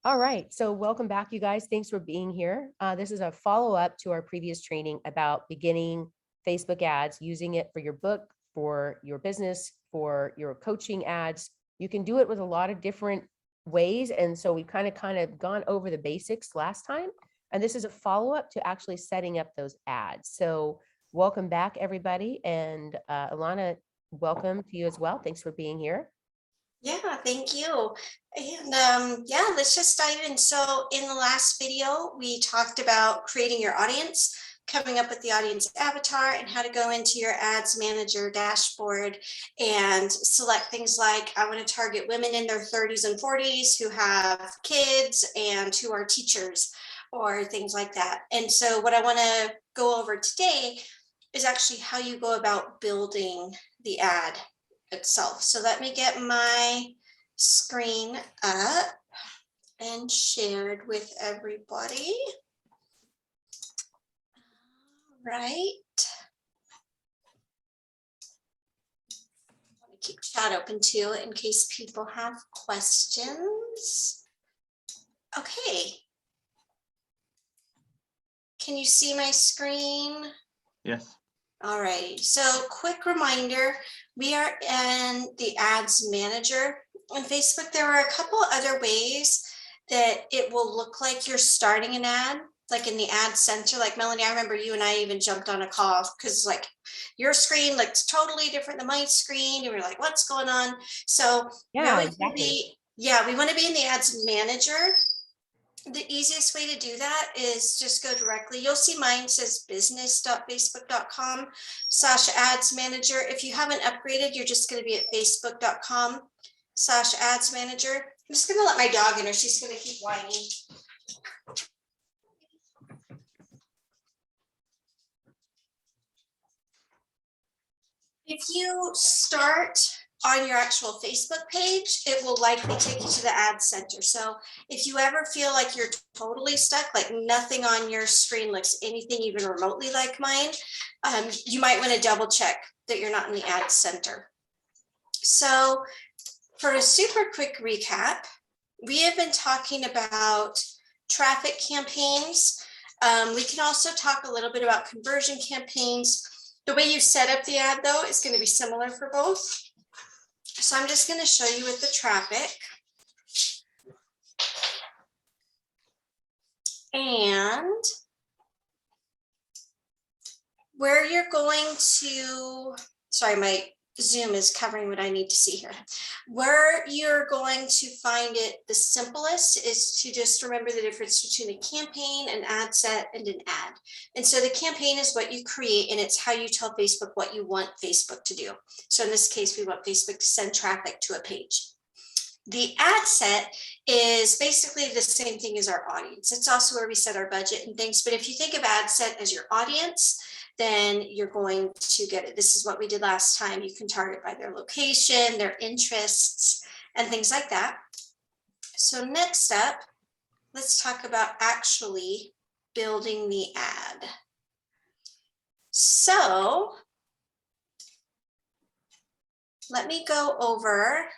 All right, so welcome back, you guys. Thanks for being here. This is a follow-up to our previous training about beginning Facebook ads, using it for your book, for your business, for your coaching ads. You can do it with a lot of different ways. And so we've kind of gone over the basics last time. And this is a follow-up to actually setting up those ads. So welcome back, everybody. And Alana, welcome to you as well. Thanks for being here. Yeah, thank you. And yeah, let's just dive in. So in the last video, we talked about creating your audience, coming up with the audience avatar, and how to go into your ads manager dashboard and select things like, I want to target women in their 30s and 40s who have kids and who are teachers or things like that. And so what I want to go over today is actually how you go about building the ad itself. So let me get my screen up and shared with everybody. All right. I want to keep chat open too in case people have questions. Okay. Can you see my screen? Yes. All right, so quick reminder, we are in the ads manager on Facebook. There are a couple other ways that it will look like you're starting an ad, like in the ad center. Like Melanie, I remember you and I even jumped on a call because like your screen looks totally different than my screen. And we were like, what's going on? So Yeah, exactly. we want to be in the ads manager. The easiest way to do that is just go directly. You'll see mine says business.facebook.com/ads manager. If you haven't upgraded, you're just going to be at facebook.com/ads manager. I'm just going to let my dog in, or she's going to keep whining. If you start on your actual Facebook page, it will likely take you to the ad center. So if you ever feel like you're totally stuck, like nothing on your screen looks anything even remotely like mine, you might want to double check that you're not in the ad center. So for a super quick recap, we have been talking about traffic campaigns. We can also talk a little bit about conversion campaigns. The way you set up the ad, though, is going to be similar for both. So I'm just going to show you with the traffic. And where you're going to, sorry, my Zoom is covering what I need to see here. Where you're going to find it the simplest is to just remember the difference between a campaign, an ad set, and an ad. And so the campaign is what you create, and it's how you tell Facebook what you want Facebook to do. So in this case, we want Facebook to send traffic to a page. The ad set is basically the same thing as our audience. It's also where we set our budget and things. But if you think of ad set as your audience, then you're going to get it. This is what we did last time. You can target by their location, their interests, and things like that. So next up, let's talk about actually building the ad. So let me go over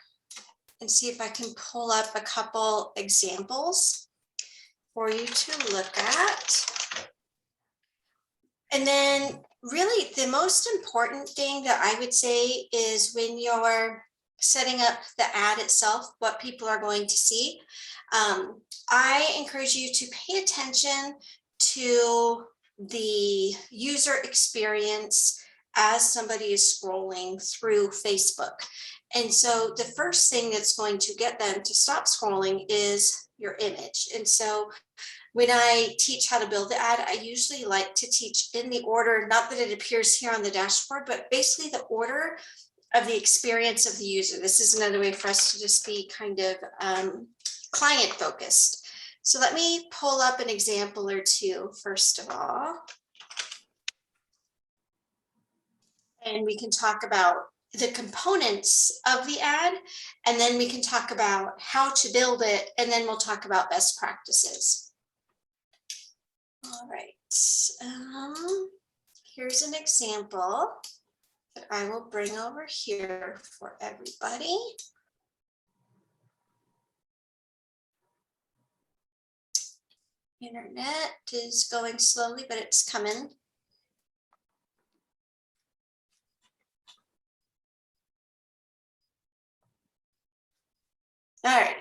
and see if I can pull up a couple examples for you to look at. And then really the most important thing that I would say is when you're setting up the ad itself, what people are going to see. I encourage you to pay attention to the user experience as somebody is scrolling through Facebook. And so the first thing that's going to get them to stop scrolling is your image. And so when I teach how to build the ad, I usually like to teach in the order, not that it appears here on the dashboard, but basically the order of the experience of the user. This is another way for us to just be kind of client focused. So let me pull up an example or two, first of all. And we can talk about the components of the ad, and then we can talk about how to build it, and then we'll talk about best practices. All right, here's an example that I will bring over here for everybody. internet is going slowly, but it's coming. All right,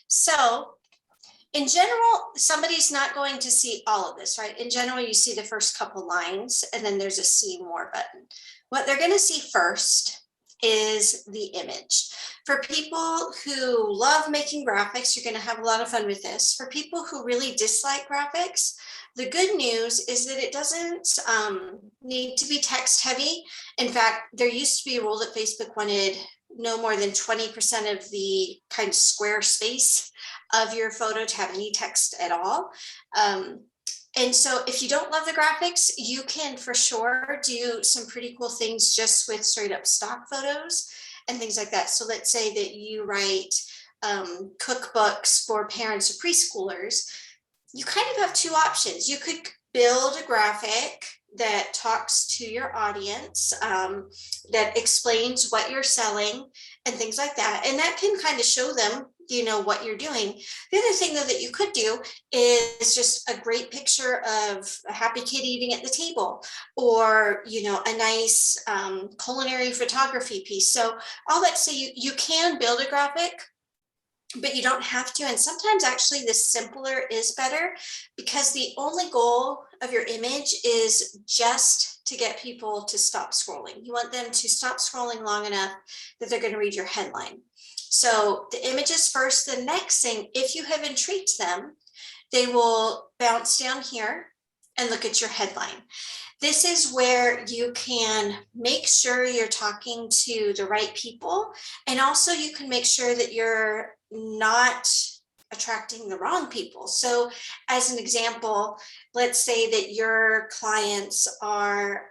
so in general, somebody's not going to see all of this, right? In general, you see the first couple lines and then there's a see more button. What they're going to see first is the image. For people who love making graphics, you're going to have a lot of fun with this. For people who really dislike graphics, the good news is that it doesn't need to be text heavy. In fact, there used to be a rule that Facebook wanted no more than 20% of the kind of square space of your photo to have any text at all. And so if you don't love the graphics, you can for sure do some pretty cool things just with straight up stock photos and things like that. So let's say that you write cookbooks for parents of preschoolers. You kind of have two options. You could build a graphic that talks to your audience, that explains what you're selling and things like that. And that can kind of show them, you know, what you're doing. The other thing though that you could do is just a great picture of a happy kid eating at the table, or, you know, a nice culinary photography piece. So all that, so you can build a graphic, but you don't have to. And sometimes actually the simpler is better, because the only goal of your image is just to get people to stop scrolling. You want them to stop scrolling long enough that they're going to read your headline. So the image is first. The next thing, if you have intrigued them, they will bounce down here and look at your headline. This is where you can make sure you're talking to the right people. And also you can make sure that you're not attracting the wrong people. So as an example, let's say that your clients are,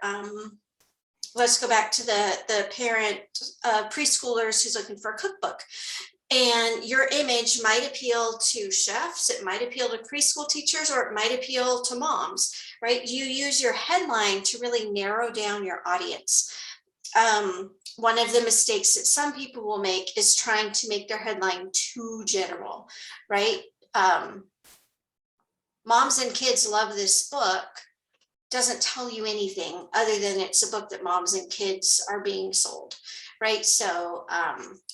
let's go back to the parent preschoolers who's looking for a cookbook. And your image might appeal to chefs, it might appeal to preschool teachers, or it might appeal to moms, right? You use your headline to really narrow down your audience. One of the mistakes that some people will make is trying to make their headline too general, right? Moms and kids love this book doesn't tell you anything other than it's a book that moms and kids are being sold, right? So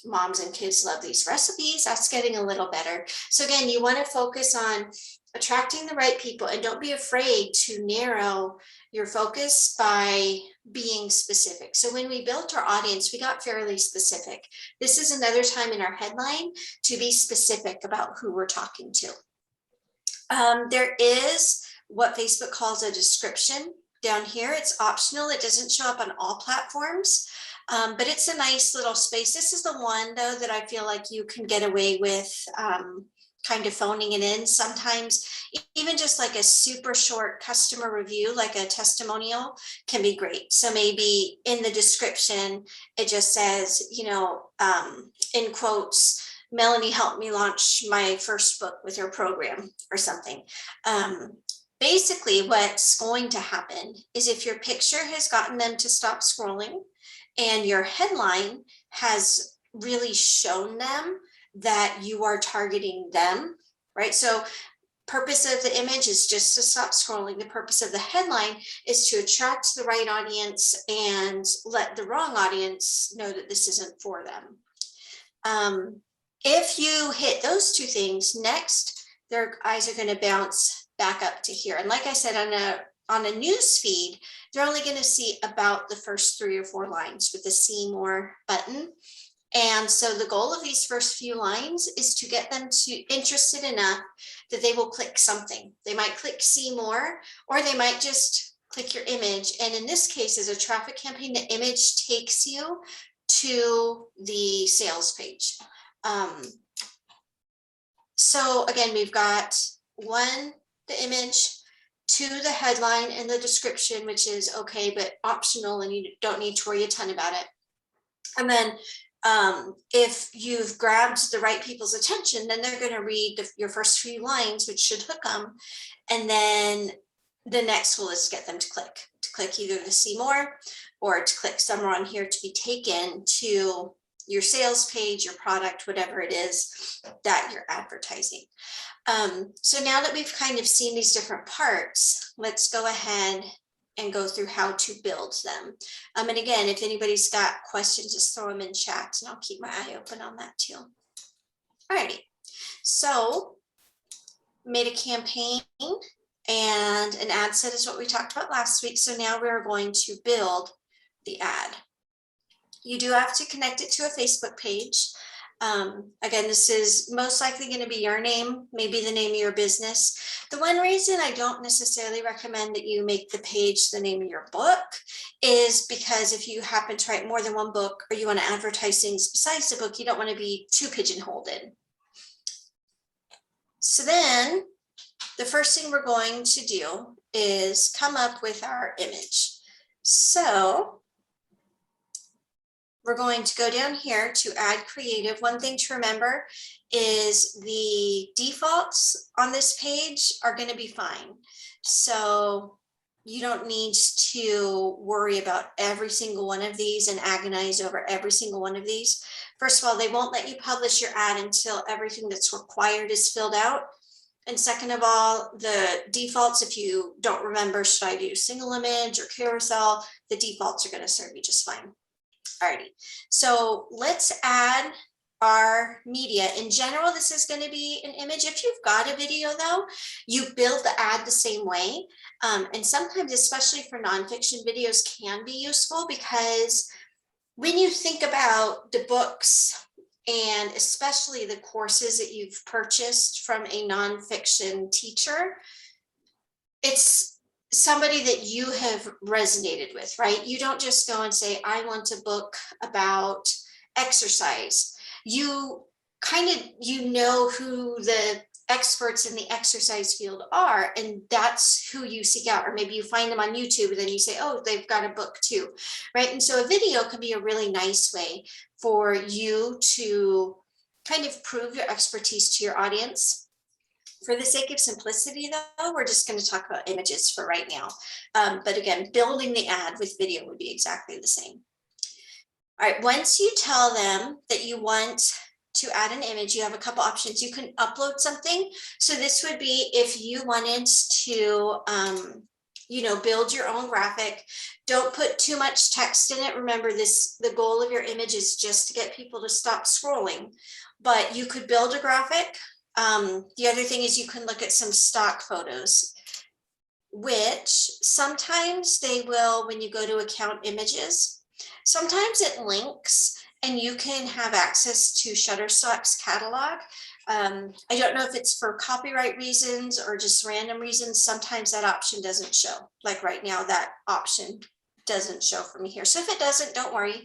moms and kids love these recipes. That's getting a little better. So again, you want to focus on attracting the right people, and don't be afraid to narrow your focus by being specific. So when we built our audience, we got fairly specific. This is another time in our headline to be specific about who we're talking to. There is what Facebook calls a description down here. It's optional. It doesn't show up on all platforms, but it's a nice little space. This is the one though that I feel like you can get away with kind of phoning it in. Sometimes even just like a super short customer review, like a testimonial, can be great. So maybe in the description, it just says, you know, in quotes, Melanie helped me launch my first book with her program or something. Basically, what's going to happen is if your picture has gotten them to stop scrolling and your headline has really shown them that you are targeting them, right? So purpose of the image is just to stop scrolling. The purpose of the headline is to attract the right audience and let the wrong audience know that this isn't for them. If you hit those two things, next, their eyes are going to bounce back up to here. And like I said, on a news feed, they're only going to see about the first 3 or 4 lines with the see more button. And so the goal of these first few lines is to get them to interested enough that they will click something. They might click see more, or they might just click your image. And in this case, as a traffic campaign, the image takes you to the sales page. So again, we've got 1, the image, 2, the headline and the description, which is okay, but optional, and you don't need to worry a ton about it. And then if you've grabbed the right people's attention, then they're going to read your first few lines, which should hook them. And then the next goal is to get them to click either to see more or to click somewhere on here to be taken to your sales page, your product, whatever it is that you're advertising. So now that we've kind of seen these different parts, let's go ahead and go through how to build them. And again, if anybody's got questions, just throw them in chat and I'll keep my eye open on that too. Alrighty, so made a campaign and an ad set is what we talked about last week. So now we're going to build the ad. You do have to connect it to a Facebook page. Again, this is most likely going to be your name, maybe the name of your business. The one reason I don't necessarily recommend that you make the page the name of your book is because if you happen to write more than one book or you want to advertise things besides the book, you don't want to be too pigeonholed in. So then the first thing we're going to do is come up with our image. So we're going to go down here to add creative. One thing to remember is the defaults on this page are going to be fine. So you don't need to worry about every single one of these and agonize over every single one of these. First of all, they won't let you publish your ad until everything that's required is filled out. And second of all, the defaults, if you don't remember, should I do single image or carousel, the defaults are going to serve you just fine. Alrighty, so let's add our media. In general, this is going to be an image. If you've got a video though, you build the ad the same way. And sometimes, especially for nonfiction, videos can be useful because when you think about the books and especially the courses that you've purchased from a nonfiction teacher, it's somebody that you have resonated with, right? You don't just go and say, I want a book about exercise. You kind of, you know who the experts in the exercise field are, and that's who you seek out. Or maybe you find them on YouTube and then you say, oh, they've got a book too, right? And so a video can be a really nice way for you to kind of prove your expertise to your audience. For the sake of simplicity, though, we're just going to talk about images for right now. But again, building the ad with video would be exactly the same. All right, once you tell them that you want to add an image, you have a couple options. You can upload something. So this would be if you wanted to, build your own graphic. Don't put too much text in it. Remember this, the goal of your image is just to get people to stop scrolling. But you could build a graphic. The other thing is you can look at some stock photos, which sometimes they will, when you go to account images, sometimes it links and you can have access to Shutterstock's catalog. I don't know if it's for copyright reasons or just random reasons. Sometimes that option doesn't show. Like right now, that option doesn't show for me here. So if it doesn't, don't worry.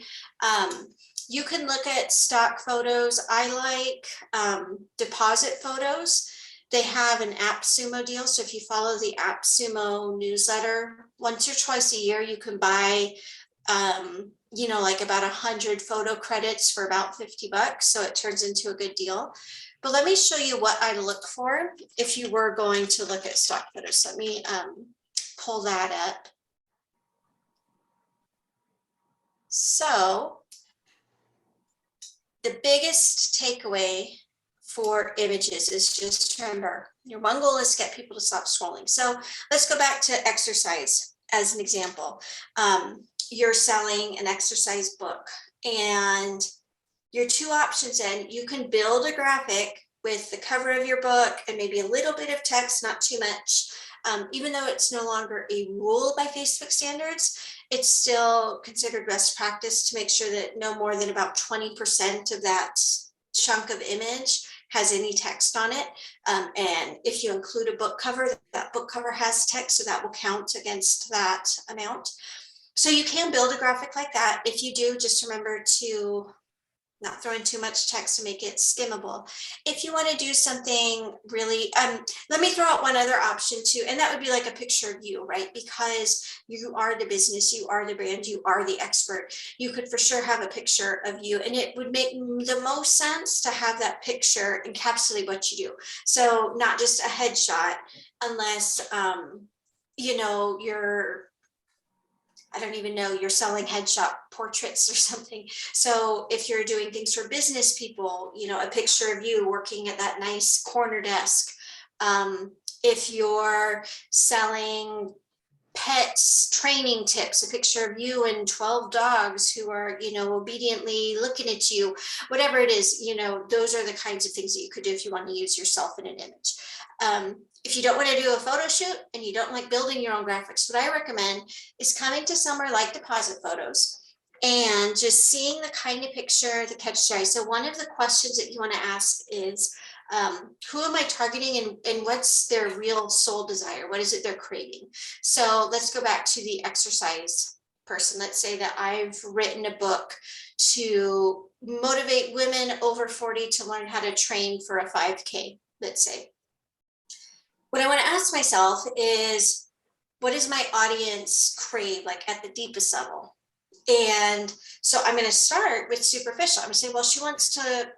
You can look at stock photos. I like deposit photos. They have an AppSumo deal. So if you follow the AppSumo newsletter, once or twice a year, you can buy, like about 100 photo credits for about $50. So it turns into a good deal. But let me show you what I look for if you were going to look at stock photos. Let me pull that up. So the biggest takeaway for images is just remember, your one goal is to get people to stop scrolling. So let's go back to exercise as an example. You're selling an exercise book and your two options in, you can build a graphic with the cover of your book and maybe a little bit of text, not too much. Even though it's no longer a rule by Facebook standards, it's still considered best practice to make sure that no more than about 20% of that chunk of image has any text on it. And if you include a book cover, that book cover has text, so that will count against that amount. So you can build a graphic like that. If you do, just remember to not throwing too much text to make it skimmable. If you want to do something really, let me throw out one other option too, and that would be like a picture of you, right? Because you are the business, you are the brand, you are the expert. You could for sure have a picture of you, and it would make the most sense to have that picture encapsulate what you do. So not just a headshot, unless, you're I don't even know, you're selling headshot portraits or something. So if you're doing things for business people, a picture of you working at that nice corner desk. If you're selling pets training tips, a picture of you and 12 dogs who are, obediently looking at you, whatever it is, those are the kinds of things that you could do if you want to use yourself in an image. If you don't want to do a photo shoot and you don't like building your own graphics, what I recommend is coming to somewhere like Deposit Photos and just seeing the kind of picture that catches your eye. So one of the questions that you want to ask is, who am I targeting, and what's their real soul desire? What is it they're craving? So let's go back to the exercise person. Let's say that I've written a book to motivate women over 40 to learn how to train for a 5K, let's say. What I want to ask myself is, what does my audience crave, like at the deepest level? And so I'm going to start with superficial. I'm going to say, well, she wants to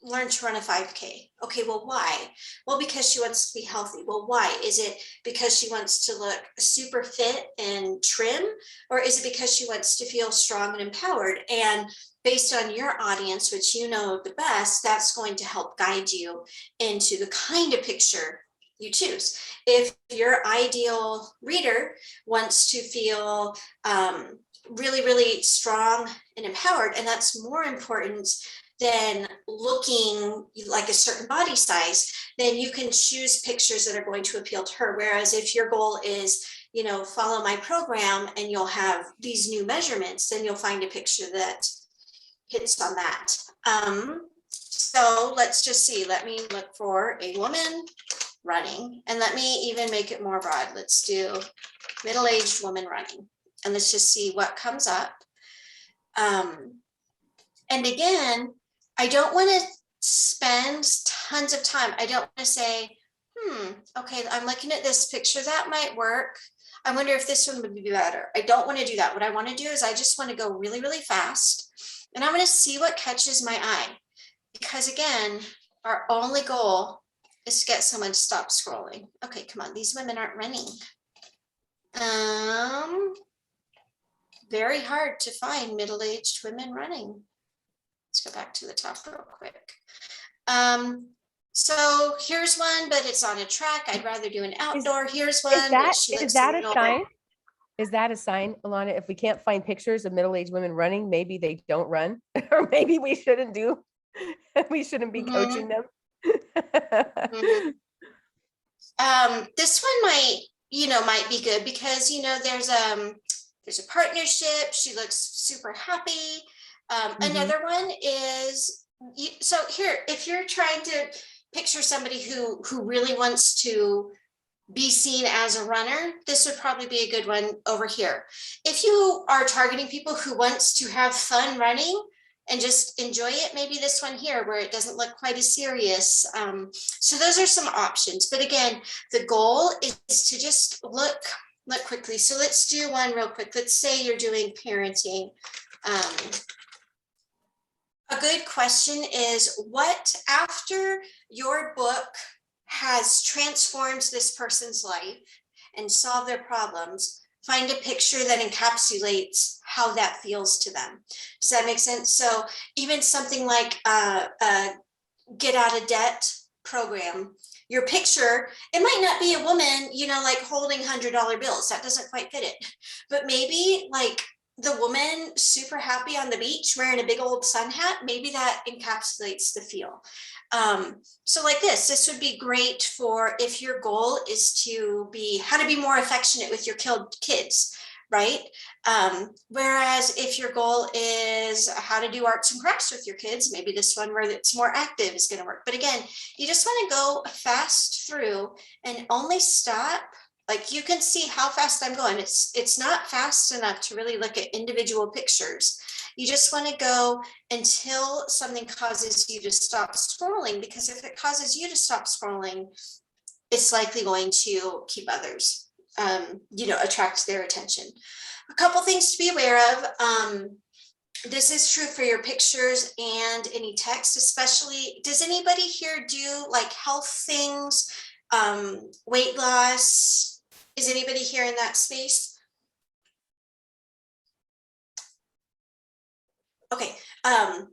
learn to run a 5K. Okay, well, why? Well, because she wants to be healthy. Well, why? Is it because she wants to look super fit and trim? Or is it because she wants to feel strong and empowered? And based on your audience, which you know the best, that's going to help guide you into the kind of picture you choose. If your ideal reader wants to feel really, really strong and empowered, and that's more important than looking like a certain body size, then you can choose pictures that are going to appeal to her. Whereas if your goal is, follow my program and you'll have these new measurements, then you'll find a picture that hits on that. So let's just see, let me look for a woman running, and let me even make it more broad. Let's do middle-aged woman running, and let's just see what comes up. And again, I don't want to spend tons of time. I don't want to say, okay, I'm looking at this picture, that might work. I wonder if this one would be better. I don't want to do that. What I want to do is I just want to go really, really fast, and I'm going to see what catches my eye. Because again, our only goal is to get someone to stop scrolling. Okay, come on, these women aren't running. Very hard to find middle-aged women running. Let's go back to the top real quick. So here's one, but it's on a track. I'd rather do an outdoor. Here's one, but she looks a little bit. Is that a sign, Alana? If we can't find pictures of middle-aged women running, maybe they don't run, or maybe we shouldn't be coaching them. This one might be good because there's a partnership. She looks super happy. Another one is, so here, if you're trying to picture somebody who really wants to be seen as a runner, this would probably be a good one over here. If you are targeting people who wants to have fun running and just enjoy it, maybe this one here where it doesn't look quite as serious. So those are some options. But again, the goal is to just look quickly. So let's do one real quick. Let's say you're doing parenting. A good question is, what after your book has transformed this person's life and solved their problems, find a picture that encapsulates how that feels to them. Does that make sense? So even something like a get out of debt program, your picture, it might not be a woman, like holding $100 bills. That doesn't quite fit it. But maybe like the woman super happy on the beach wearing a big old sun hat, maybe that encapsulates the feel. So like this would be great for if your goal is to be how to be more affectionate with your kids, right? Whereas if your goal is how to do arts and crafts with your kids, maybe this one where it's more active is going to work. But again, you just want to go fast through and only stop. Like you can see how fast I'm going. It's not fast enough to really look at individual pictures. You just want to go until something causes you to stop scrolling, because if it causes you to stop scrolling, it's likely going to keep others, attract their attention. A couple things to be aware of. This is true for your pictures and any text, especially. Does anybody here do like health things, weight loss? Is anybody here in that space? Okay,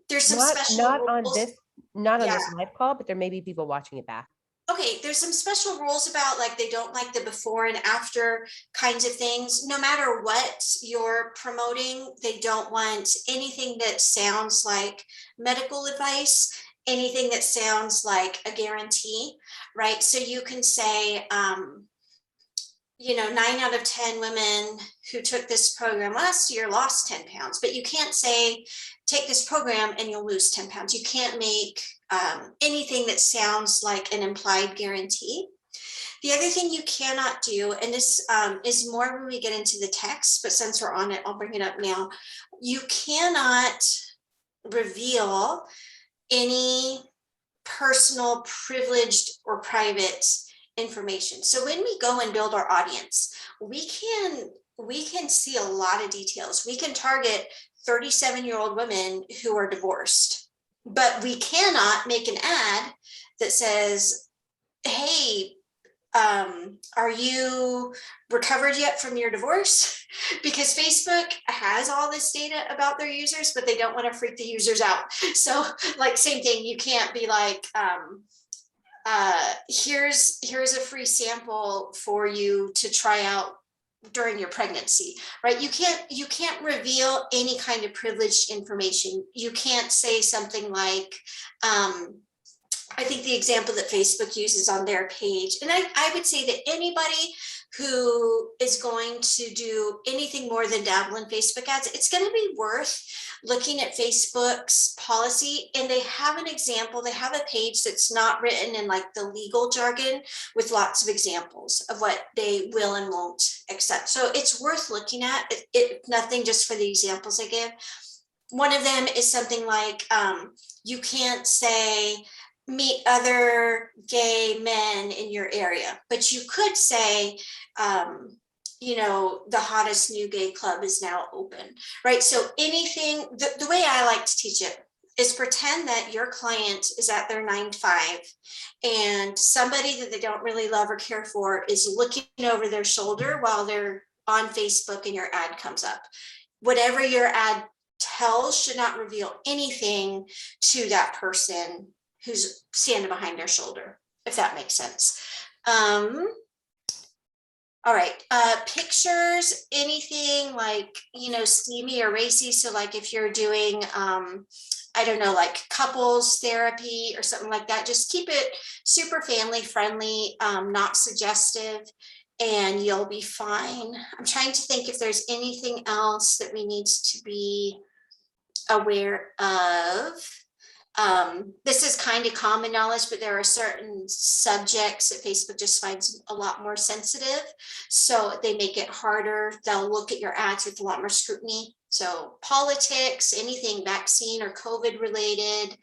there's some Not, special not on rules. this, not on Yeah. this live call, but there may be people watching it back. Okay, there's some special rules about like they don't like the before and after kinds of things. No matter what you're promoting, they don't want anything that sounds like medical advice, anything that sounds like a guarantee, right? So you can say, 9 out of 10 women who took this program last year lost 10 pounds, but you can't say, take this program and you'll lose 10 pounds. You can't make anything that sounds like an implied guarantee. The other thing you cannot do, and this is more when we get into the text, but since we're on it, I'll bring it up now. You cannot reveal any personal, privileged, or private information. So when we go and build our audience, we can see a lot of details. We can target 37-year-old women who are divorced, but we cannot make an ad that says, hey, are you recovered yet from your divorce? Because Facebook has all this data about their users, but they don't want to freak the users out. So like same thing, you can't be like, here's a free sample for you to try out during your pregnancy, right? You can't reveal any kind of privileged information. You can't say something like, I think the example that Facebook uses on their page, and I would say that anybody who is going to do anything more than dabble in Facebook ads, it's going to be worth looking at Facebook's policy. And they have an example, they have a page that's not written in like the legal jargon with lots of examples of what they will and won't accept. So it's worth looking at, if nothing just for the examples I give. One of them is something like, you can't say, meet other gay men in your area, but you could say, the hottest new gay club is now open, right? So anything, the way I like to teach it is pretend that your client is at their 9 to 5 and somebody that they don't really love or care for is looking over their shoulder while they're on Facebook and your ad comes up. Whatever your ad tells should not reveal anything to that person who's standing behind their shoulder, if that makes sense. All right, pictures, anything like, steamy or racy. So like if you're doing, I don't know, like couples therapy or something like that, just keep it super family friendly, not suggestive, and you'll be fine. I'm trying to think if there's anything else that we need to be aware of. This is kind of common knowledge, but there are certain subjects that Facebook just finds a lot more sensitive. So they make it harder. They'll look at your ads with a lot more scrutiny. So politics, anything vaccine or COVID related.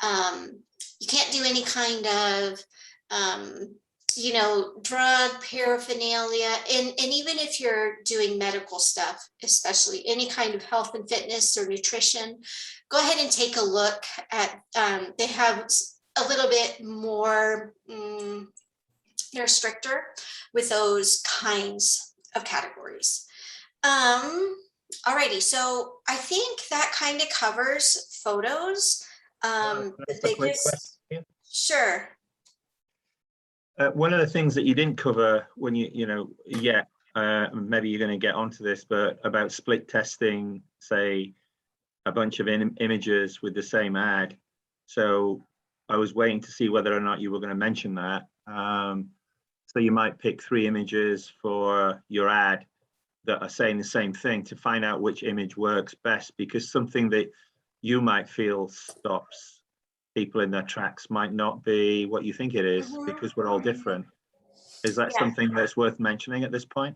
You can't do any kind of, drug paraphernalia. And even if you're doing medical stuff, especially any kind of health and fitness or nutrition, go ahead and take a look at, they have a little bit more, they're stricter with those kinds of categories. Alrighty, so I think that kind of covers photos. The That's a quick biggest, question. sure. One of the things that you didn't cover when yet, maybe you're going to get onto this, but about split testing, say, a bunch of images with the same ad. So I was waiting to see whether or not you were going to mention that. So you might pick 3 images for your ad that are saying the same thing to find out which image works best, because something that you might feel stops people in their tracks might not be what you think it is, because we're all different. Is that something that's worth mentioning at this point?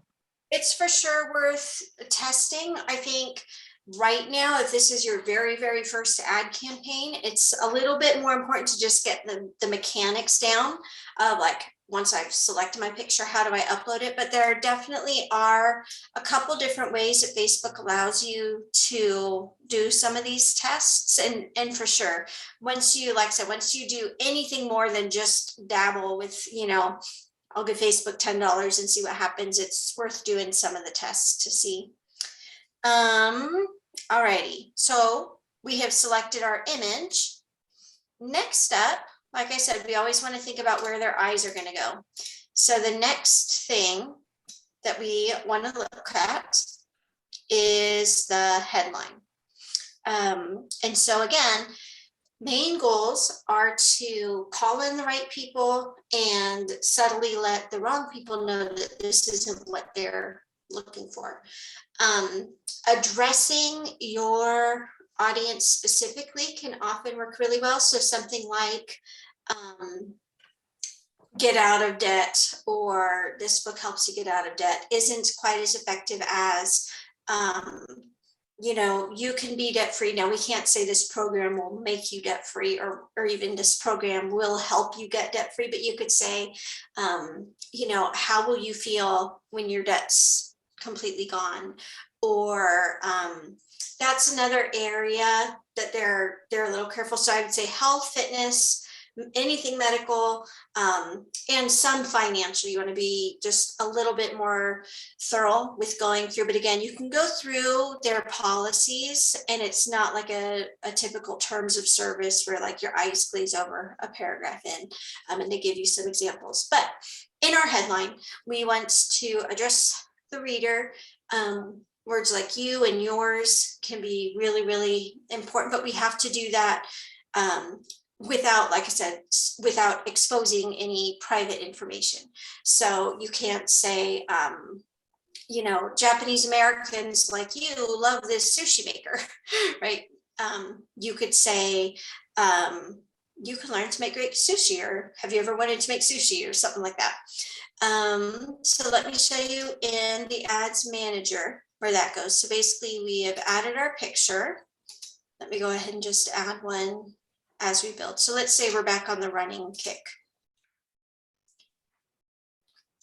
It's for sure worth testing. I think right now, if this is your very, very first ad campaign, it's a little bit more important to just get the mechanics down of like, once I've selected my picture, how do I upload it? But there definitely are a couple different ways that Facebook allows you to do some of these tests. And for sure, once you, like I said, once you do anything more than just dabble with, I'll give Facebook $10 and see what happens, it's worth doing some of the tests to see. Alrighty, so we have selected our image. Next up, like I said, we always want to think about where their eyes are going to go. So the next thing that we want to look at is the headline. And so again, main goals are to call in the right people and subtly let the wrong people know that this isn't what they're looking for. Addressing your audience specifically can often work really well. So something like get out of debt, or this book helps you get out of debt, isn't quite as effective as you know, you can be debt free. Now, we can't say this program will make you debt free, or even this program will help you get debt free, but you could say, you know, how will you feel when your debt's completely gone? Or that's another area that they're a little careful. So I would say health, fitness, anything medical, and some financial. You want to be just a little bit more thorough with going through. But again, you can go through their policies, and it's not like a typical terms of service where like your eyes glaze over a paragraph in, and they give you some examples. But in our headline, we want to address the reader. Words like you and yours can be really, really important, but we have to do that without, like I said, without exposing any private information. So you can't say, you know, Japanese Americans like you love this sushi maker, right? You could say, you can learn to make great sushi, or have you ever wanted to make sushi, or something like that. So let me show you in the ads manager where that goes. So basically we have added our picture. Let me go ahead and just add one as we build. So let's say we're back on the running kick.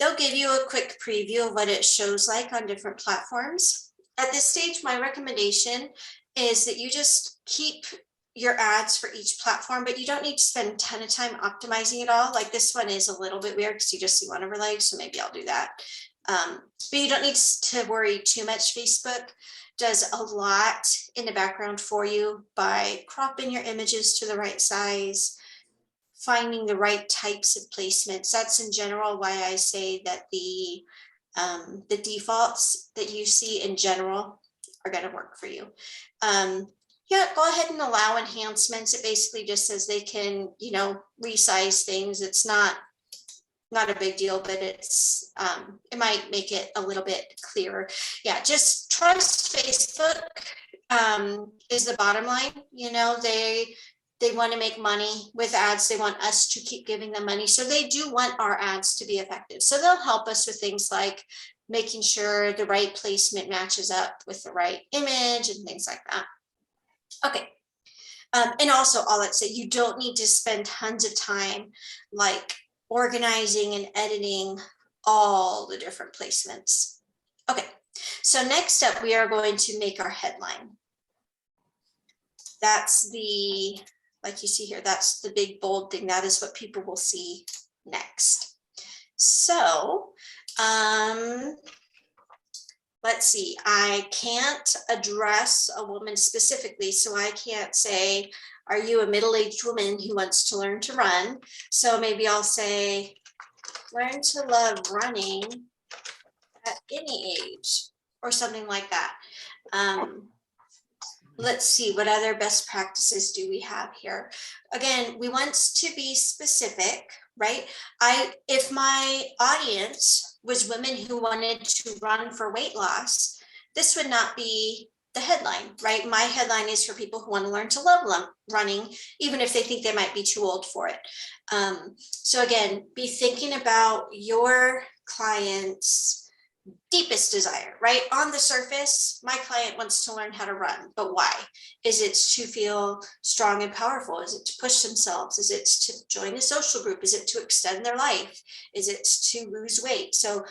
They'll give you a quick preview of what it shows like on different platforms. At this stage, my recommendation is that you just keep your ads for each platform, but you don't need to spend a ton of time optimizing it all. Like this one is a little bit weird because you just see one overlay, so maybe I'll do that. But you don't need to worry too much. Facebook does a lot in the background for you by cropping your images to the right size, finding the right types of placements. That's in general why I say that the defaults that you see in general are going to work for you. Yeah, go ahead and allow enhancements. It basically just says they can, you know, resize things. It's not a big deal, but it's it might make it a little bit clearer. Yeah, just trust Facebook is the bottom line. You know, they want to make money with ads. They want us to keep giving them money. So they do want our ads to be effective. So they'll help us with things like making sure the right placement matches up with the right image and things like that. Okay. And also, all that say, you don't need to spend tons of time like organizing and editing all the different placements. Okay, so next up, we are going to make our headline. That's the, like you see here, that's the big bold thing. That is what people will see next. So, let's see, I can't address a woman specifically, so I can't say, are you a middle-aged woman who wants to learn to run? So maybe I'll say, learn to love running at any age, or something like that. Let's see, what other best practices do we have here? Again, we want to be specific, right? If my audience was women who wanted to run for weight loss, this would not be the headline, right? My headline is for people who want to learn to love running, even if they think they might be too old for it. So again, be thinking about your clients' deepest desire, right? On the surface, my client wants to learn how to run, but why? Is it to feel strong and powerful? Is it to push themselves? Is it to join a social group? Is it to extend their life? Is it to lose weight? So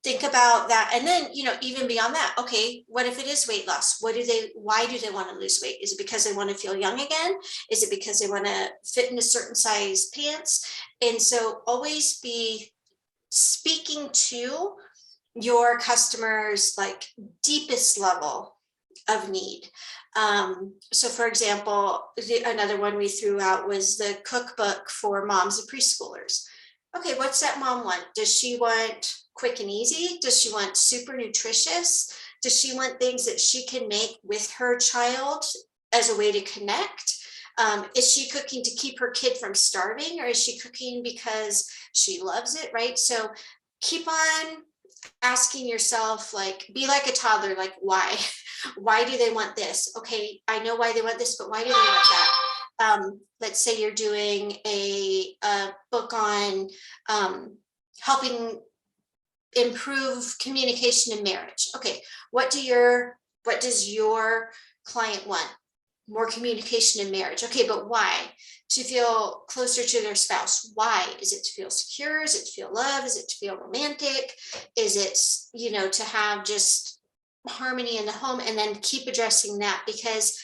think about that. And then, you know, even beyond that, okay, what if it is weight loss? Why do they want to lose weight? Is it because they want to feel young again? Is it because they want to fit in a certain size pants? And so always be speaking to your customers' like deepest level of need. So for example, another one we threw out was the cookbook for moms of preschoolers. Okay, what's that mom want? Does she want quick and easy? Does she want super nutritious? Does she want things that she can make with her child as a way to connect? Is she cooking to keep her kid from starving, or is she cooking because she loves it, right? So keep on asking yourself, like, be like a toddler, like, why? Why do they want this? Okay, I know why they want this, but why do they want that? Let's say you're doing a book on helping improve communication in marriage. Okay, what does your client want? More communication in marriage. Okay, but why? To feel closer to their spouse. Why? Is it to feel secure? Is it to feel love? Is it to feel romantic? Is it, to have just harmony in the home? And then keep addressing that, because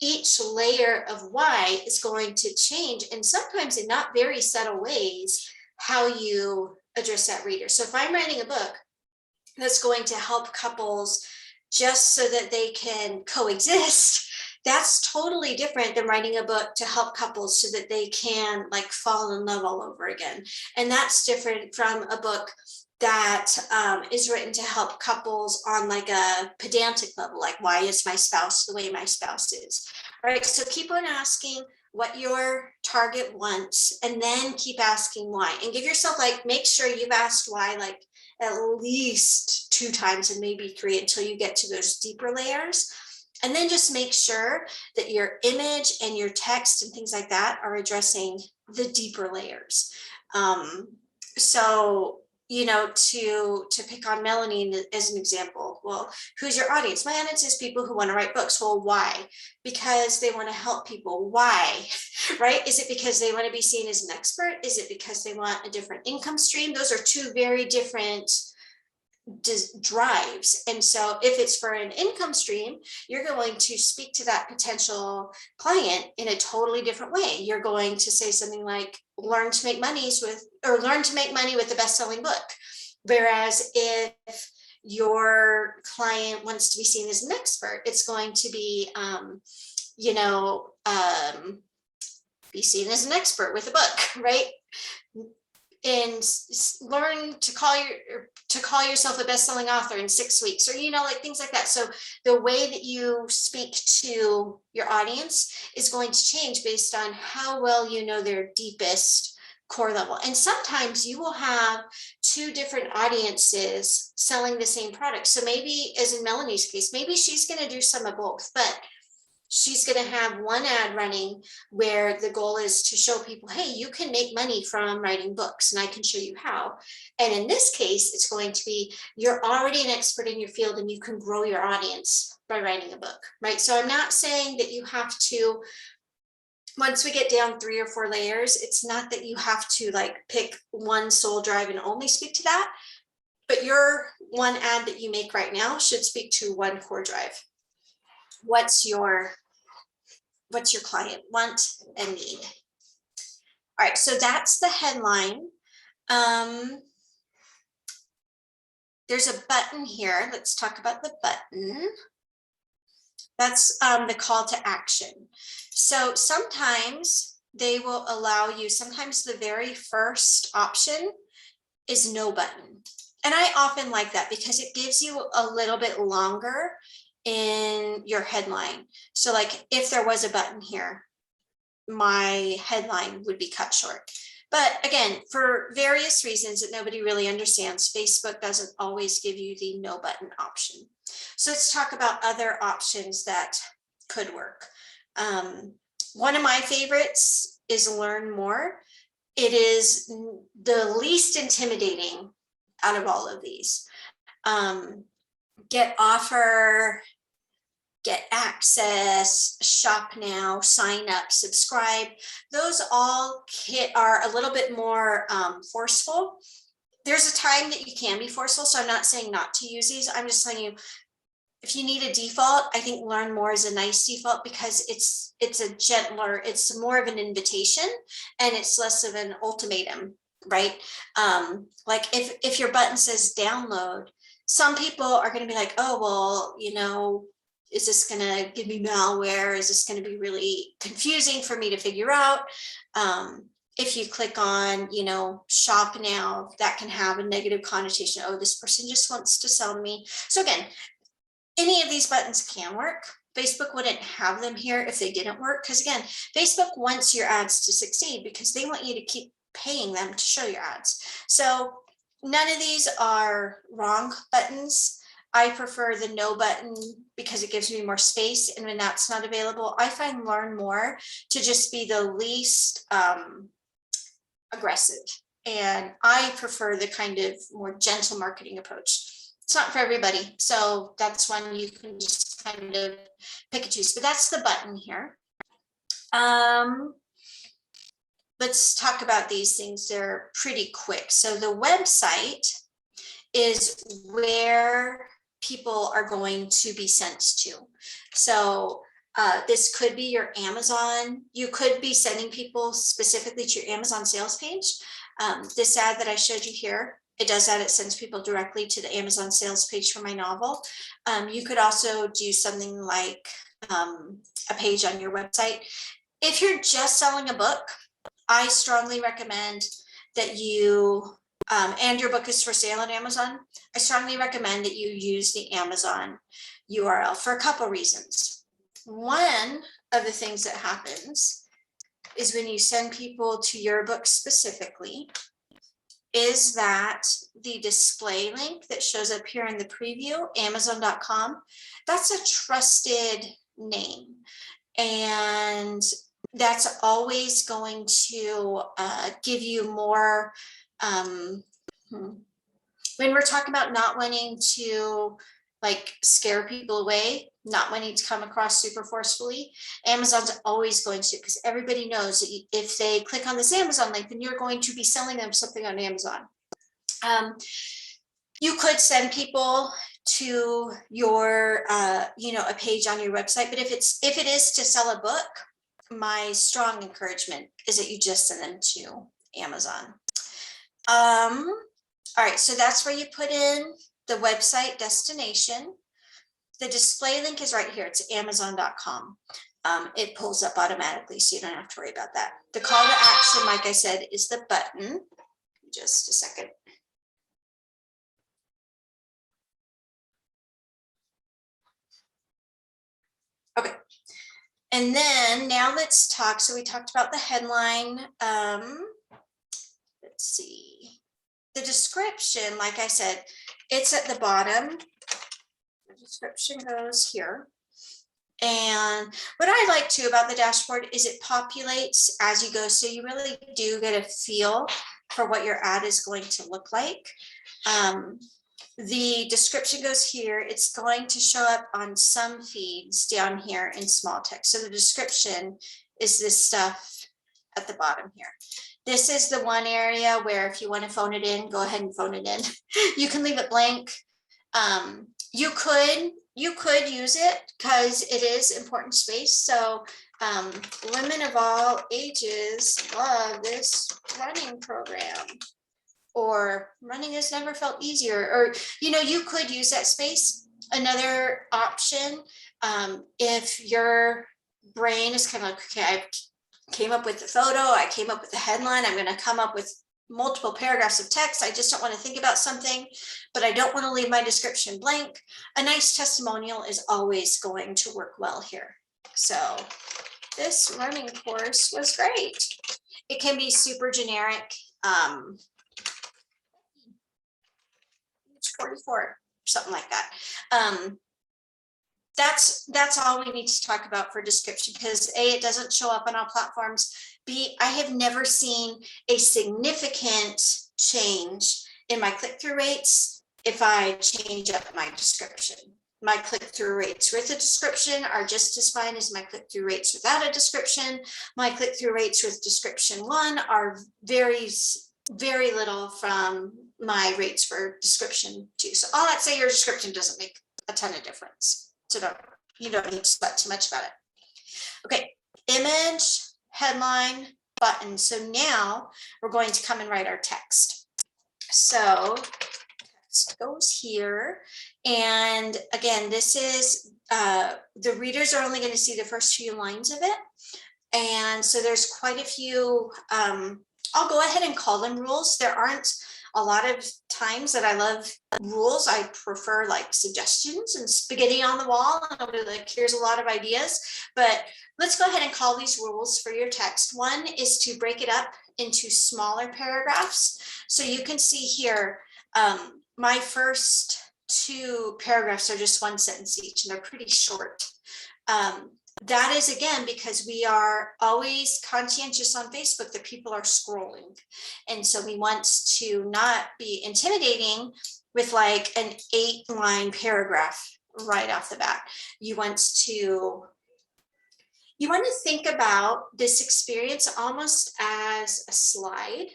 each layer of why is going to change, and sometimes in not very subtle ways, how you address that reader. So if I'm writing a book that's going to help couples just so that they can coexist, that's totally different than writing a book to help couples so that they can like fall in love all over again. And that's different from a book that is written to help couples on like a pedantic level, like, why is my spouse the way my spouse is, right? So keep on asking what your target wants, and then keep asking why, and give yourself, like, make sure you've asked why like at least 2 times and maybe 3 until you get to those deeper layers. And then just make sure that your image and your text and things like that are addressing the deeper layers. So, to pick on Melanie as an example, well, who's your audience? My audience is people who want to write books. Well, why? Because they want to help people. Why? Right? Is it because they want to be seen as an expert? Is it because they want a different income stream? Those are 2 very different drives. And so if it's for an income stream, you're going to speak to that potential client in a totally different way. You're going to say something like, learn to make money with a best-selling book. Whereas if your client wants to be seen as an expert, it's going to be be seen as an expert with a book, right? And learn to call yourself a best-selling author in 6 weeks, or like things like that. So the way that you speak to your audience is going to change based on how well you know their deepest core level. And sometimes you will have 2 different audiences selling the same product. So maybe, as in Melanie's case, maybe she's going to do some of both, but she's going to have one ad running where the goal is to show people, hey, you can make money from writing books, and I can show you how. And in this case, it's going to be, you're already an expert in your field and you can grow your audience by writing a book, right? So I'm not saying that you have to, once we get down 3 or 4 layers, it's not that you have to like pick one soul drive and only speak to that, but your one ad that you make right now should speak to one core drive. What's your client want and need? All right, so that's the headline. There's a button here. Let's talk about the button. That's the call to action. So sometimes they will allow you, sometimes the very first option is no button. And I often like that because it gives you a little bit longer in your headline. So like if there was a button here, my headline would be cut short. But again, for various reasons that nobody really understands, Facebook doesn't always give you the no button option. So let's talk about other options that could work. One of my favorites is learn more. It is the least intimidating out of all of these. Get offer, get access, shop now, sign up, subscribe. Those all are a little bit more forceful. There's a time that you can be forceful, so I'm not saying not to use these. I'm just telling you, if you need a default, I think learn more is a nice default because it's a gentler, it's more of an invitation and it's less of an ultimatum, right? Like if your button says download, some people are going to be like, oh, well, is this going to give me malware? Is this going to be really confusing for me to figure out? If you click on, you know, shop now, that can have a negative connotation. Oh, this person just wants to sell me. So again, any of these buttons can work. Facebook wouldn't have them here if they didn't work. Because again, Facebook wants your ads to succeed because they want you to keep paying them to show your ads. So none of these are wrong buttons. I prefer the no button because it gives me more space. And when that's not available, I find learn more to just be the least aggressive. And I prefer the kind of more gentle marketing approach. It's not for everybody. So that's one you can just kind of pick and choose, but that's the button here. Let's talk about these things. They're pretty quick. So the website is where people are going to be sent to. So this could be your Amazon. You could be sending people specifically to your Amazon sales page. This ad that I showed you here, it does that. It sends people directly to the Amazon sales page for my novel. You could also do something like a page on your website. If you're just selling a book, I strongly recommend that you, and your book is for sale on Amazon, I strongly recommend that you use the Amazon URL for a couple reasons. One of the things that happens is when you send people to your book specifically, is that the display link that shows up here in the preview, Amazon.com, that's a trusted name. And that's always going to give you more, when we're talking about not wanting to like scare people away, not wanting to come across super forcefully, Amazon's always going to, because everybody knows that if they click on this Amazon link, then you're going to be selling them something on Amazon. You could send people to your, you know, a page on your website, but if it is to sell a book, my strong encouragement is that you just send them to Amazon. All right, so that's where you put in the website destination. The display link is right here. It's Amazon.com. It pulls up automatically, so you don't have to worry about that. The call to action, like I said, is the button. Just a second. Okay. And then now let's talk. So we talked about the headline. Let's see. The description, like I said, it's at the bottom. The description goes here. And what I like too about the dashboard is it populates as you go. So you really do get a feel for what your ad is going to look like. The description goes here. It's going to show up on some feeds down here in small text. So the description is this stuff at the bottom here. This is the one area where if you want to phone it in, go ahead and phone it in. You can leave it blank. You could use it because it is important space. So women of all ages love this running program, or running has never felt easier, or, you know, you could use that space. Another option, if your brain is kind of like, okay, I came up with the photo, I came up with the headline, I'm going to come up with multiple paragraphs of text. I just don't want to think about something, but I don't want to leave my description blank. A nice testimonial is always going to work well here. So this running course was great. It can be super generic. 44, something like that. That's all we need to talk about for description, because A, it doesn't show up on all platforms. B, I have never seen a significant change in my click-through rates if I change up my description. My click-through rates with a description are just as fine as my click-through rates without a description. My click-through rates with description 1 are very little from my rates for description 2. So I'll not say your description doesn't make a ton of difference. So you don't need to sweat too much about it. Okay, image, headline, button. So now we're going to come and write our text. So text goes here. And again, this is, the readers are only going to see the first few lines of it. And so there's quite a few, I'll go ahead and call them rules. There aren't a lot of times that I love rules. I prefer like suggestions and spaghetti on the wall. And I'll be like, here's a lot of ideas, but let's go ahead and call these rules for your text. One is to break it up into smaller paragraphs. So you can see here, my first 2 paragraphs are just 1 sentence each, and they're pretty short. That is, again, because we are always conscientious on Facebook that people are scrolling. And so we want to not be intimidating with like an 8-line paragraph right off the bat. You want to think about this experience almost as a slide,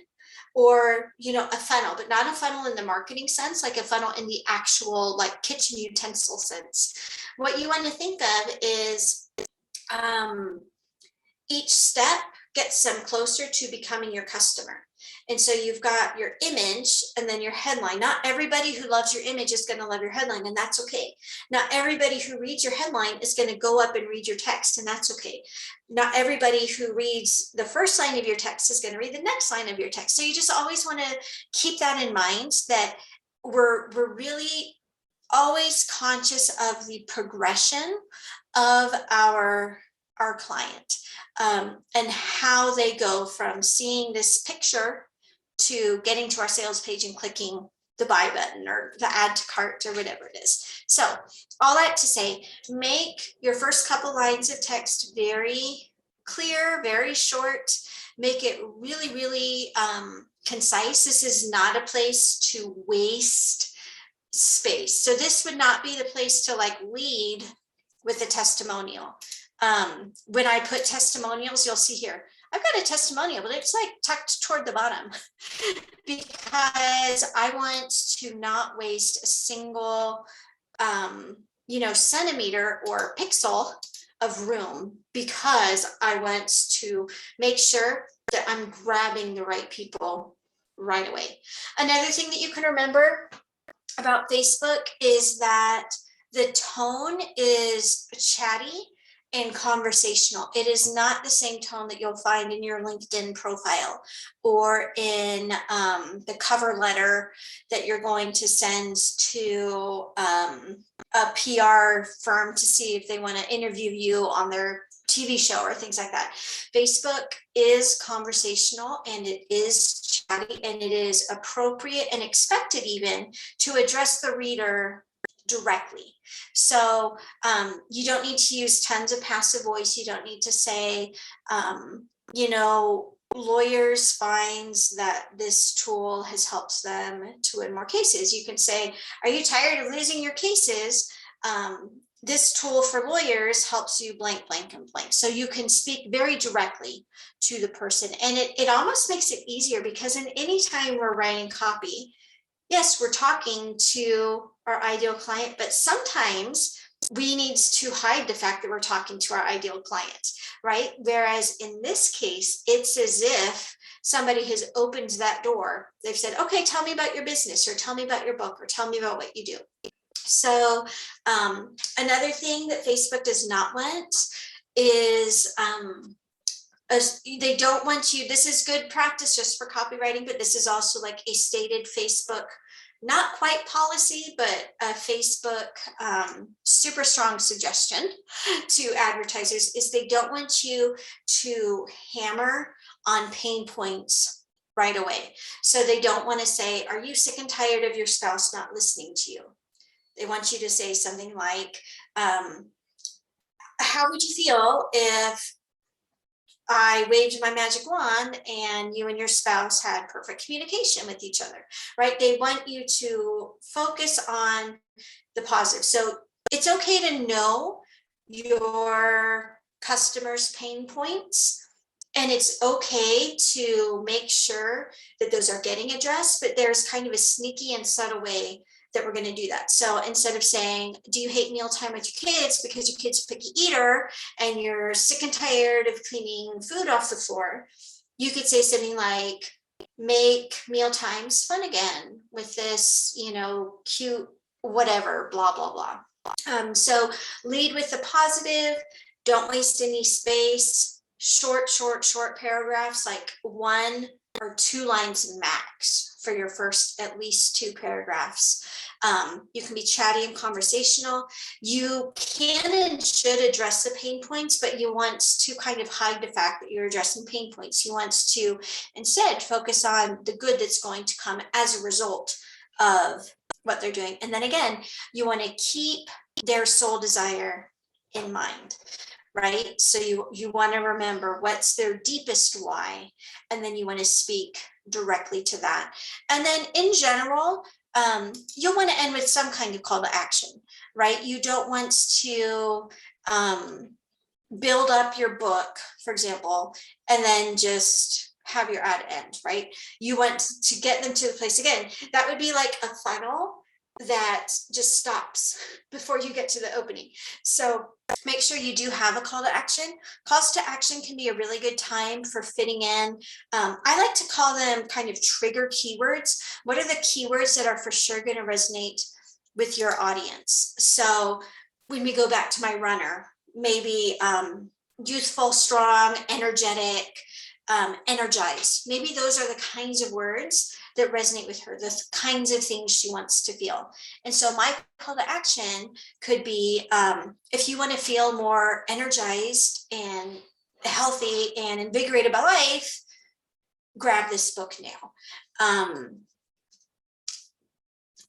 or, you know, a funnel, but not a funnel in the marketing sense, like a funnel in the actual like kitchen utensil sense. What you want to think of is each step gets them closer to becoming your customer. And so you've got your image and then your headline. Not everybody who loves your image is going to love your headline, and that's okay. Not everybody who reads your headline is going to go up and read your text, and that's okay. Not everybody who reads the first line of your text is going to read the next line of your text. So you just always want to keep that in mind, that we're really always conscious of the progression of our client, and how they go from seeing this picture to getting to our sales page and clicking the buy button or the add to cart or whatever it is. So all that to say, make your first couple lines of text very clear, very short, make it really, really concise. This is not a place to waste space. So this would not be the place to like lead with a testimonial. When I put testimonials, you'll see here, I've got a testimonial, but it's like tucked toward the bottom because I want to not waste a single, centimeter or pixel of room, because I want to make sure that I'm grabbing the right people right away. Another thing that you can remember about Facebook is that the tone is chatty and conversational. It is not the same tone that you'll find in your LinkedIn profile or in the cover letter that you're going to send to a PR firm to see if they want to interview you on their TV show or things like that. Facebook is conversational, and it is chatty, and it is appropriate and expected even to address the reader directly. So you don't need to use tons of passive voice. You don't need to say, lawyers finds that this tool has helped them to win more cases. You can say, are you tired of losing your cases? This tool for lawyers helps you blank, blank, and blank. So you can speak very directly to the person. And it almost makes it easier, because in any time we're writing copy, yes, we're talking to our ideal client, but sometimes we need to hide the fact that we're talking to our ideal client, right? Whereas in this case, it's as if somebody has opened that door. They've said, okay, tell me about your business, or tell me about your book, or tell me about what you do. So another thing that Facebook does not want is they don't want you, this is good practice just for copywriting, but this is also like a stated Facebook, not quite policy, but a Facebook super strong suggestion to advertisers, is they don't want you to hammer on pain points right away. So they don't want to say, are you sick and tired of your spouse not listening to you? They want you to say something like, how would you feel if I waved my magic wand and you and your spouse had perfect communication with each other, right? They want you to focus on the positive. So it's okay to know your customers' pain points, and it's okay to make sure that those are getting addressed, but there's kind of a sneaky and subtle way that we're going to do that. So instead of saying, do you hate mealtime with your kids because your kid's a picky eater and you're sick and tired of cleaning food off the floor, you could say something like, make meal times fun again, with this, cute, whatever, blah, blah, blah. So lead with the positive, don't waste any space, short paragraphs, like 1 or 2 lines max for your first at least 2 paragraphs. You can be chatty and conversational. You can and should address the pain points, but you want to kind of hide the fact that you're addressing pain points. You want to instead focus on the good that's going to come as a result of what they're doing. And then again, you want to keep their sole desire in mind, right? So you want to remember what's their deepest why, and then you want to speak directly to that. And then in general, you'll want to end with some kind of call to action, right? You don't want to build up your book, for example, and then just have your ad end, right? You want to get them to the place again. That would be like a funnel that just stops before you get to the opening. So make sure you do have a call to action. Calls to action can be a really good time for fitting in. I like to call them kind of trigger keywords. What are the keywords that are for sure going to resonate with your audience? So when we go back to my runner, maybe youthful, strong, energetic, energized. Maybe those are the kinds of words that resonate with her, the kinds of things she wants to feel. And so my call to action could be, if you want to feel more energized and healthy and invigorated by life, grab this book now.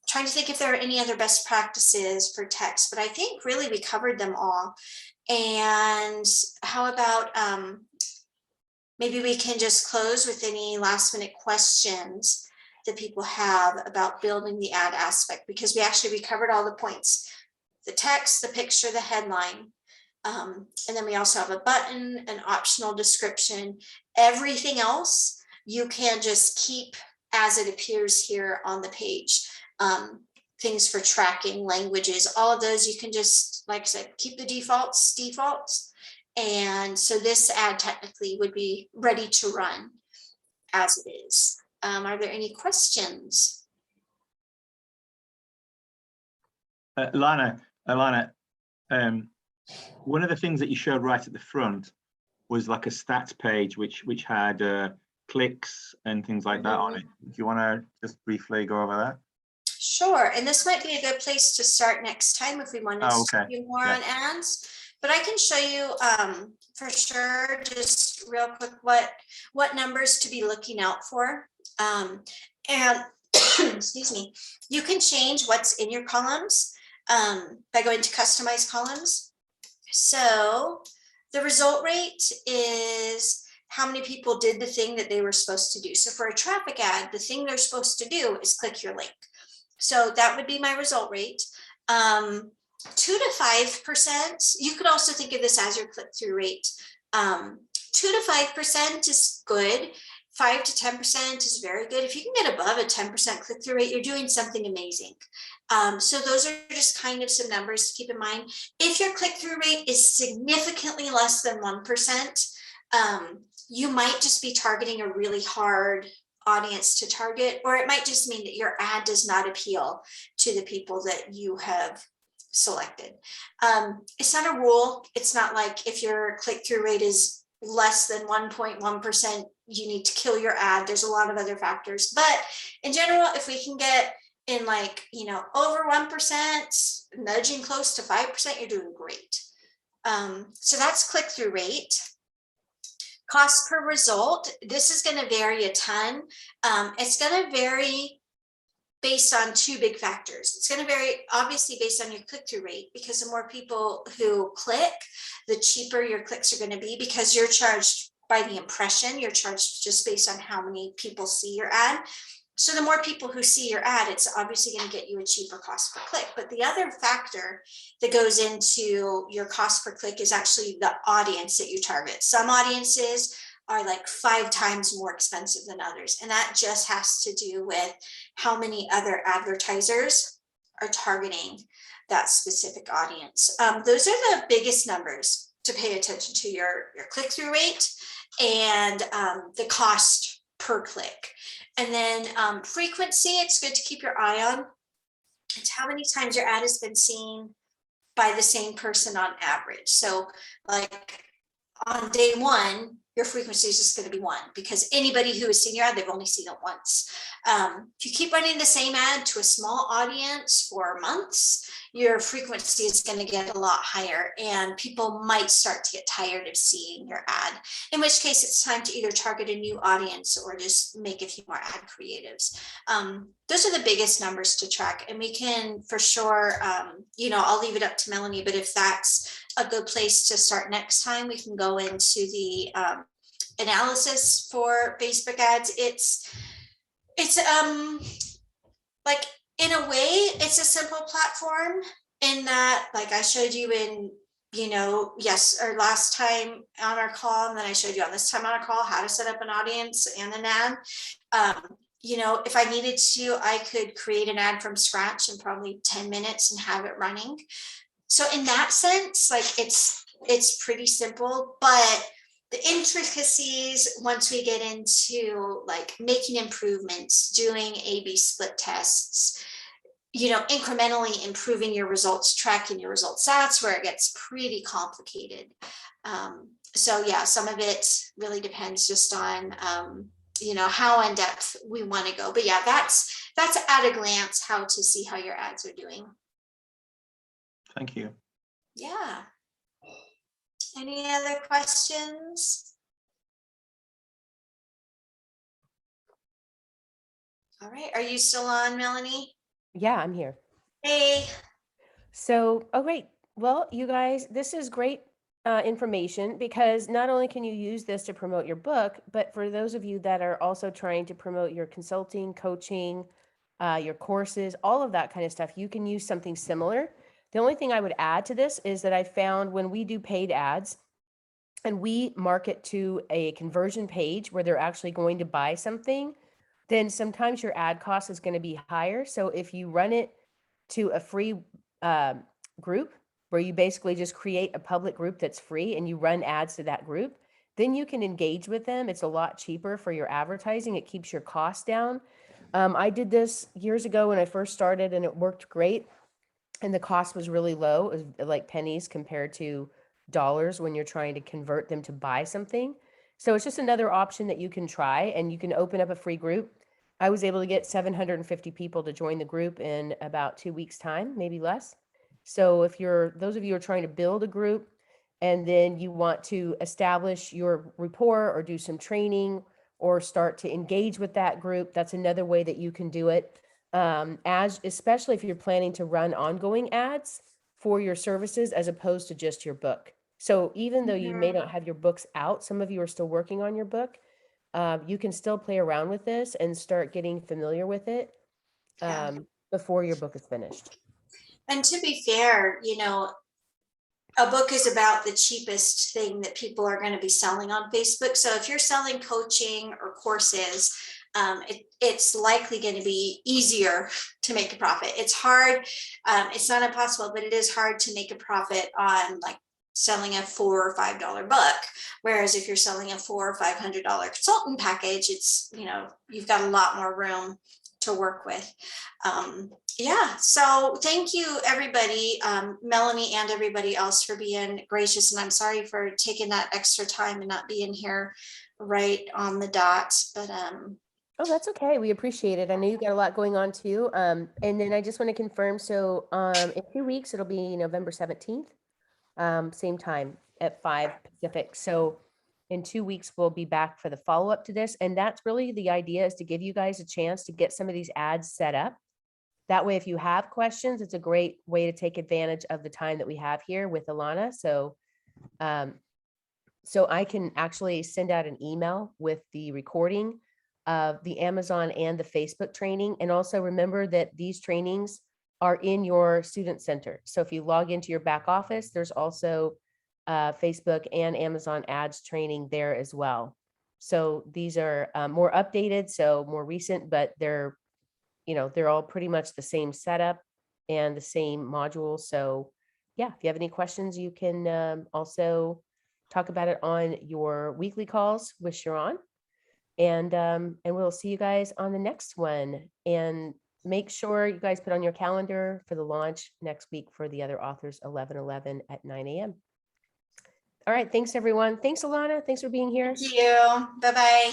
Trying to think if there are any other best practices for text, but I think really we covered them all. And how about maybe we can just close with any last minute questions that people have about building the ad aspect, because we covered all the points: the text, the picture, the headline. And then we also have a button, an optional description. Everything else you can just keep as it appears here on the page. Things for tracking, languages, all of those you can just, like I said, keep the defaults. And so this ad technically would be ready to run as it is. Are there any questions? Alana, one of the things that you showed right at the front was like a stats page, which had clicks and things like that on it. Do you want to just briefly go over that? Sure, and this might be a good place to start next time if we want to do more on ads. But I can show you for sure, just real quick, what numbers to be looking out for. And excuse me, you can change what's in your columns by going to customize columns. So the result rate is how many people did the thing that they were supposed to do. So for a traffic ad, the thing they're supposed to do is click your link. So that would be my result rate. 2 to 5%. You could also think of this as your click-through rate. 2 to 5% is good. 5 to 10% is very good. If you can get above a 10% click-through rate, you're doing something amazing. So those are just kind of some numbers to keep in mind. If your click-through rate is significantly less than 1%, you might just be targeting a really hard audience to target, or it might just mean that your ad does not appeal to the people that you have selected. It's not a rule. It's not like if your click-through rate is less than 1.1%, you need to kill your ad. There's a lot of other factors, but in general, if we can get in over 1%, nudging close to 5%, you're doing great. So that's click-through rate. Cost per result, this is going to vary a ton. It's going to vary based on 2 big factors. It's going to vary obviously based on your click-through rate, because the more people who click, the cheaper your clicks are going to be, because you're charged by the impression. You're charged just based on how many people see your ad. So the more people who see your ad, it's obviously going to get you a cheaper cost per click. But the other factor that goes into your cost per click is actually the audience that you target. Some audiences are like 5 times more expensive than others. And that just has to do with how many other advertisers are targeting that specific audience. Those are the biggest numbers to pay attention to: your click-through rate and the cost per click. And then frequency, it's good to keep your eye on. It's how many times your ad has been seen by the same person on average. So like on day one, your frequency is just going to be one, because anybody who has seen your ad, they've only seen it once. If you keep running the same ad to a small audience for months, your frequency is going to get a lot higher, and people might start to get tired of seeing your ad, in which case it's time to either target a new audience or just make a few more ad creatives. Those are the biggest numbers to track, and we can for sure, I'll leave it up to Melanie, but if that's a good place to start next time, we can go into the analysis for Facebook ads. It's like, in a way, it's a simple platform in that, like I showed you in, last time on our call, and then I showed you on this time on our call how to set up an audience and an ad. If I needed to, I could create an ad from scratch in probably 10 minutes and have it running. So in that sense, like it's pretty simple, but the intricacies, once we get into like making improvements, doing A/B split tests, incrementally improving your results, tracking your results, that's where it gets pretty complicated. So yeah, some of it really depends just on, how in depth we want to go. But yeah, that's at a glance how to see how your ads are doing. Thank you. Yeah. Any other questions? All right. Are you still on, Melanie? Yeah, I'm here. Hey. So, oh, great. Well, you guys, this is great information, because not only can you use this to promote your book, but for those of you that are also trying to promote your consulting, coaching, your courses, all of that kind of stuff, you can use something similar. The only thing I would add to this is that I found when we do paid ads and we market to a conversion page where they're actually going to buy something, then sometimes your ad cost is going to be higher. So if you run it to a free group where you basically just create a public group that's free and you run ads to that group, then you can engage with them. It's a lot cheaper for your advertising. It keeps your costs down. I did this years ago when I first started, and it worked great. And the cost was really low. It was like pennies compared to dollars when you're trying to convert them to buy something. So it's just another option that you can try, and you can open up a free group. I was able to get 750 people to join the group in about 2 weeks' time, maybe less. So if those of you are trying to build a group and then you want to establish your rapport or do some training or start to engage with that group, that's another way that you can do it. Especially if you're planning to run ongoing ads for your services as opposed to just your book. So even though you may not have your books out, some of you are still working on your book, you can still play around with this and start getting familiar with it before your book is finished. And to be fair, a book is about the cheapest thing that people are going to be selling on Facebook. So if you're selling coaching or courses, it's likely going to be easier to make a profit. It's hard. It's not impossible, but it is hard to make a profit on like selling a $4 or $5 book. Whereas if you're selling a $400 or $500 consultant package, it's, you've got a lot more room to work with. Yeah, so thank you everybody, Melanie and everybody else, for being gracious, and I'm sorry for taking that extra time and not being here right on the dot, but Oh, that's okay. We appreciate it. I know you got a lot going on too. And then I just want to confirm, so in 2 weeks, it'll be November 17th, same time at 5 Pacific. So in 2 weeks, we'll be back for the follow-up to this. And that's really the idea, is to give you guys a chance to get some of these ads set up. That way, if you have questions, it's a great way to take advantage of the time that we have here with Alana. So I can actually send out an email with the recording of the Amazon and the Facebook training. And also remember that these trainings are in your student center. So if you log into your back office, there's also Facebook and Amazon ads training there as well. So these are more updated, so more recent, but they're all pretty much the same setup and the same module. So yeah, if you have any questions, you can also talk about it on your weekly calls with Sharon. And we'll see you guys on the next one. And make sure you guys put on your calendar for the launch next week for the other authors, 11/11 at 9 a.m. All right. Thanks, everyone. Thanks, Alana. Thanks for being here. Thank you. Bye-bye.